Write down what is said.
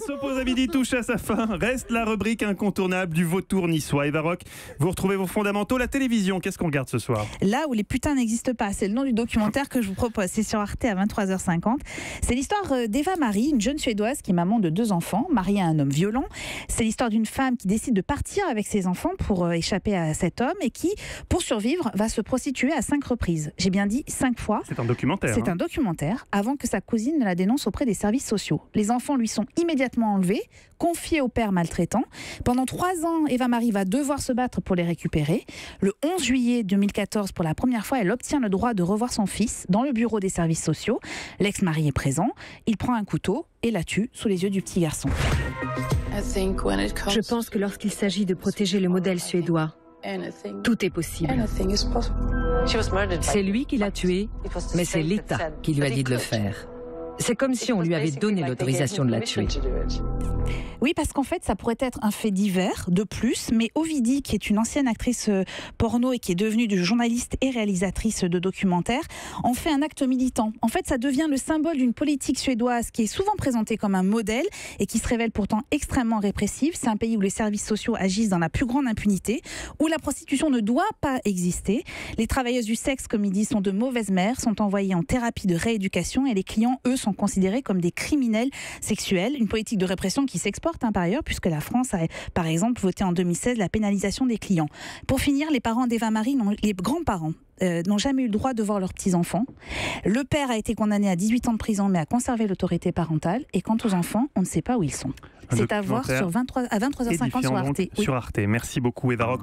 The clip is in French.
se pose à midi touche à sa fin. Reste la rubrique incontournable du vautour niçois. Eva Rock, vous retrouvez vos fondamentaux. La télévision, qu'est-ce qu'on regarde ce soir? Là où les putains n'existent pas, c'est le nom du documentaire que je vous propose. C'est sur Arte à 23h50. C'est l'histoire d'Eva Marie, une jeune Suédoise qui est maman de 2 enfants, mariée à un homme violent. C'est l'histoire d'une femme qui décide de partir avec ses enfants pour échapper à cet homme et qui, pour survivre, va se prostituer à 5 reprises. J'ai bien dit 5 fois. C'est un documentaire. C'est un documentaire avant que sa cousine ne la dénonce auprès des services sociaux. Les enfants lui sont immédiatement enlevés, confiés au père maltraitant. Pendant 3 ans, Eva Marie va devoir se battre pour les récupérer. Le 11 juillet 2014, pour la première fois, elle obtient le droit de revoir son fils dans le bureau des services sociaux. L'ex-mari est présent. Il prend un couteau et la tue sous les yeux du petit garçon. Je pense que lorsqu'il s'agit de protéger le modèle suédois, tout est possible. C'est lui qui l'a tué, mais c'est l'État qui lui a dit de le faire. C'est comme si on lui avait donné l'autorisation de la tuer. Oui, parce qu'en fait, ça pourrait être un fait divers de plus, mais Ovidie, qui est une ancienne actrice porno et qui est devenue journaliste et réalisatrice de documentaires, en fait un acte militant. En fait, ça devient le symbole d'une politique suédoise qui est souvent présentée comme un modèle et qui se révèle pourtant extrêmement répressive. C'est un pays où les services sociaux agissent dans la plus grande impunité, où la prostitution ne doit pas exister. Les travailleuses du sexe, comme ils disent, sont de mauvaises mères, sont envoyées en thérapie de rééducation et les clients, eux, sont considérés comme des criminels sexuels. Une politique de répression qui s'exporte par ailleurs, puisque la France a, par exemple, voté en 2016 la pénalisation des clients. Pour finir, les parents d'Eva Marie, les grands-parents, n'ont jamais eu le droit de voir leurs petits-enfants. Le père a été condamné à 18 ans de prison, mais a conservé l'autorité parentale. Et quant aux enfants, on ne sait pas où ils sont. C'est à voir à 23h50 sur Arte. Sur Arte. Merci beaucoup, Eva Rock.